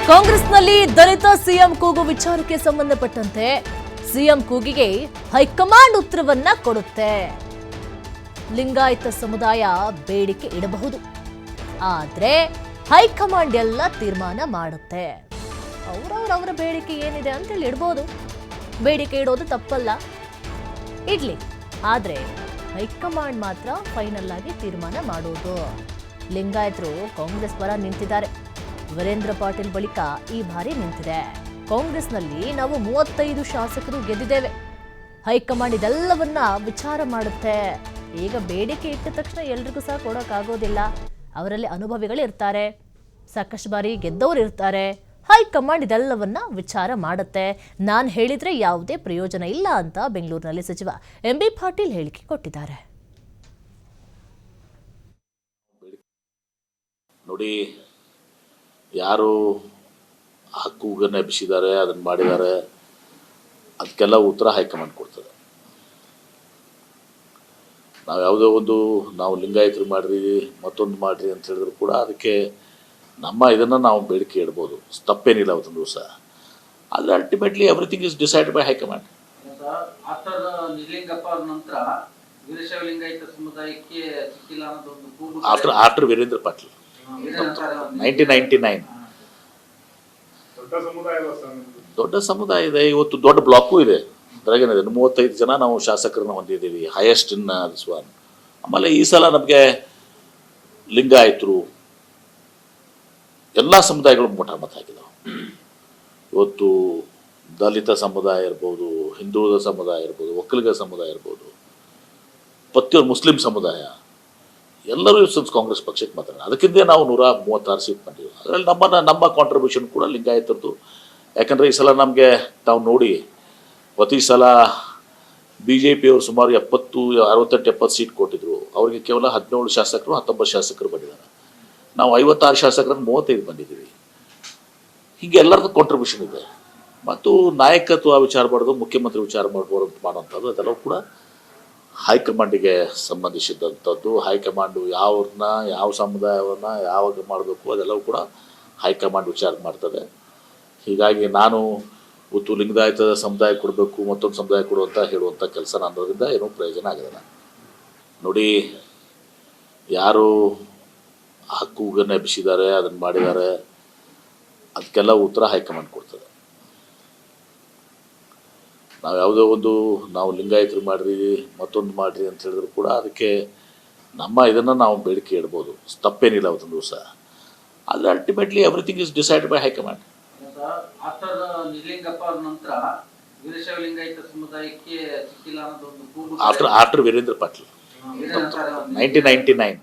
ಕಾಂಗ್ರೆಸ್ನಲ್ಲಿ ದಲಿತ ಸಿಎಂ ಕೂಗು ವಿಚಾರಕ್ಕೆ ಸಂಬಂಧಪಟ್ಟಂತೆ ಸಿಎಂ ಕೂಗಿಗೆ ಹೈಕಮಾಂಡ್ ಉತ್ತರವನ್ನ ಕೊಡುತ್ತೆ. ಲಿಂಗಾಯತ ಸಮುದಾಯ ಬೇಡಿಕೆ ಇಡಬಹುದು, ಆದ್ರೆ ಹೈಕಮಾಂಡ್ ಎಲ್ಲ ತೀರ್ಮಾನ ಮಾಡುತ್ತೆ. ಅವರವರ ಬೇಡಿಕೆ ಏನಿದೆ ಅಂತೇಳಿ ಇಡಬಹುದು, ಬೇಡಿಕೆ ಇಡೋದು ತಪ್ಪಲ್ಲ, ಇಡ್ಲಿ. ಆದ್ರೆ ಹೈಕಮಾಂಡ್ ಮಾತ್ರ ಫೈನಲ್ ಆಗಿ ತೀರ್ಮಾನ ಮಾಡೋದು. ಲಿಂಗಾಯತರು ಕಾಂಗ್ರೆಸ್ ಪರ ನಿಂತಿದ್ದಾರೆ. ವೀರೇಂದ್ರ ಪಾಟೀಲ್ ಬಳಿಕ ಈ ಬಾರಿ ನಿಂತಿದೆ. ಕಾಂಗ್ರೆಸ್ನಲ್ಲಿ ನಾವು 35 ಶಾಸಕರು ಗೆದ್ದಿದ್ದೇವೆ. ಹೈಕಮಾಂಡ್ ಇದೆಲ್ಲವನ್ನ ವಿಚಾರ ಮಾಡುತ್ತೆ. ಈಗ ಬೇಡಿಕೆ ಇಟ್ಟ ತಕ್ಷಣ ಎಲ್ರಿಗೂ ಸಹ ಕೊಡೋಕ್ಕಾಗೋದಿಲ್ಲ. ಅವರಲ್ಲಿ ಅನುಭವಿಗಳು ಇರ್ತಾರೆ, ಸಾಕಷ್ಟು ಬಾರಿ ಗೆದ್ದವರು ಇರ್ತಾರೆ. ಹೈಕಮಾಂಡ್ ಇದೆಲ್ಲವನ್ನ ವಿಚಾರ ಮಾಡುತ್ತೆ. ನಾನು ಹೇಳಿದ್ರೆ ಯಾವುದೇ ಪ್ರಯೋಜನ ಇಲ್ಲ ಅಂತ ಬೆಂಗಳೂರಿನಲ್ಲಿ ಸಚಿವ ಎಂಬಿ ಪಾಟೀಲ್ ಹೇಳಿಕೆ ಕೊಟ್ಟಿದ್ದಾರೆ. ನೋಡಿ, ಯಾರು ಹಕ್ಕುಗನ್ನ ಎಬ್ಬಿಸಿದ್ದಾರೆ, ಅದನ್ನು ಮಾಡಿದ್ದಾರೆ, ಅದಕ್ಕೆಲ್ಲ ಉತ್ತರ ಹೈಕಮಾಂಡ್ ಕೊಡ್ತದೆ. ನಾವು ಯಾವುದೋ ಒಂದು ನಾವು ಲಿಂಗಾಯತರು ಮಾಡ್ರಿ, ಮತ್ತೊಂದು ಮಾಡ್ರಿ ಅಂತ ಹೇಳಿದ್ರು ಕೂಡ ಅದಕ್ಕೆ ನಮ್ಮ ಇದನ್ನು ನಾವು ಬೇಡಿಕೆ ಇಡ್ಬೋದು, ತಪ್ಪೇನಿಲ್ಲ ಅವತ್ತೊಂದು ದಿವಸ. ಆದರೆ ultimately everything is decide by high command. After Nijalingappa ನಂತರ ವೀರಶೈವ ಲಿಂಗಾಯತ ಸಮುದಾಯಕ್ಕೆ ಸಿಕ್ಕಿಲ್ಲ ಅನ್ನೋದೊಂದು ಆಫ್ಟರ್ ವೀರೇಂದ್ರ ಪಾಟೀಲ್ 1999. ದೊಡ್ಡ ಸಮುದಾಯ ಇದೆ, ಇವತ್ತು ದೊಡ್ಡ ಬ್ಲಾಕು ಇದೆ. ಅದ್ರಾಗೇನಿದೆ 35 ಜನ ನಾವು ಶಾಸಕರನ್ನ ಹೊಂದಿದ್ದೀವಿ, ಹೈಯೆಸ್ಟ್ ಇನ್ ದಿಸ್ ಒನ್. ಆಮೇಲೆ ಈ ಸಲ ನಮಗೆ ಲಿಂಗಾಯತರು ಎಲ್ಲ ಸಮುದಾಯಗಳು ಮತ ಹಾಕಿದಾವೆ. ಇವತ್ತು ದಲಿತ ಸಮುದಾಯ ಇರ್ಬೋದು, ಹಿಂದುಳಿದ ಸಮುದಾಯ ಇರ್ಬೋದು, ಒಕ್ಕಲಿಗ ಸಮುದಾಯ ಇರ್ಬೋದು, ಪ್ರತಿಯೊಂದು ಮುಸ್ಲಿಂ ಸಮುದಾಯ ಎಲ್ಲರೂ ಕಾಂಗ್ರೆಸ್ ಪಕ್ಷಕ್ಕೆ ಮಾತಾಡೋಣ. ಅದಕ್ಕಿಂತ ನಾವು 136 ಸೀಟ್ ಮಾಡಿದ್ವಿ. ಅದರಲ್ಲಿ ನಮ್ಮ ಕಾಂಟ್ರಿಬ್ಯೂಷನ್ ಕೂಡ ಲಿಂಗಾಯತರದ್ದು. ಯಾಕಂದರೆ ಈ ಸಲ ನಮಗೆ ತಾವು ನೋಡಿ, ಪ್ರತಿ ಸಲ BJP ಅವರು ಸುಮಾರು 68-70 ಸೀಟ್ ಕೊಟ್ಟಿದ್ರು. ಅವರಿಗೆ ಕೇವಲ 17 ಶಾಸಕರು 19 ಶಾಸಕರು ಬಂದಿದ್ದಾರೆ. ನಾವು 56 ಶಾಸಕರನ್ನು 35 ಬಂದಿದ್ದೀವಿ. ಹೀಗೆ ಎಲ್ಲರದ್ದು ಕಾಂಟ್ರಿಬ್ಯೂಷನ್ ಇದೆ. ಮತ್ತು ನಾಯಕತ್ವ ವಿಚಾರ ಮಾಡೋದು, ಮುಖ್ಯಮಂತ್ರಿ ವಿಚಾರ ಮಾಡುವಂಥದ್ದು ಅದೆಲ್ಲವೂ ಕೂಡ ಹೈಕಮಾಂಡಿಗೆ ಸಂಬಂಧಿಸಿದಂಥದ್ದು. ಹೈಕಮಾಂಡು ಯಾವ್ರನ್ನ, ಯಾವ ಸಮುದಾಯವನ್ನು ಯಾವಾಗ ಮಾಡಬೇಕು ಅದೆಲ್ಲವೂ ಕೂಡ ಹೈಕಮಾಂಡ್ ವಿಚಾರ ಮಾಡ್ತದೆ. ಹೀಗಾಗಿ ನಾನು ಇವತ್ತು ಲಿಂಗಾಯತ ಸಮುದಾಯ ಕೊಡಬೇಕು, ಮತ್ತೊಂದು ಸಮುದಾಯ ಕೊಡು ಅಂತ ಹೇಳುವಂಥ ಕೆಲಸ ಅನ್ನೋದ್ರಿಂದ ಏನೂ ಪ್ರಯೋಜನ ಆಗೋದಿಲ್ಲ. ನೋಡಿ, ಯಾರು ಹಕ್ಕುಗನ್ನ ಎಬ್ಬಿಸಿದ್ದಾರೆ, ಅದನ್ನು ಮಾಡಿದ್ದಾರೆ, ಅದಕ್ಕೆಲ್ಲ ಉತ್ತರ ಹೈಕಮಾಂಡ್ ಕೊಡ್ತದೆ. ನಾವು ಯಾವುದೋ ಒಂದು ನಾವು ಲಿಂಗಾಯತರು ಮಾಡ್ರಿ, ಮತ್ತೊಂದು ಮಾಡ್ರಿ ಅಂತ ಹೇಳಿದ್ರು ಕೂಡ ಅದಕ್ಕೆ ನಮ್ಮ ಇದನ್ನು ನಾವು ಬೇಡಿಕೆ ಇಡ್ಬೋದು, ತಪ್ಪೇನಿಲ್ಲ ಅವತ್ತೊಂದು ದಿವಸ. ಆದರೆ ultimately everything is decide by high command. After Nijalingappa ನಂತರ ವೀರಶೈವ ಲಿಂಗಾಯತ ಸಮುದಾಯಕ್ಕೆ ಸಿಕ್ಕಿಲ್ಲ ಅನ್ನೋದೊಂದು ಆಫ್ಟರ್ ವೀರೇಂದ್ರ ಪಾಟೀಲ್ 1999.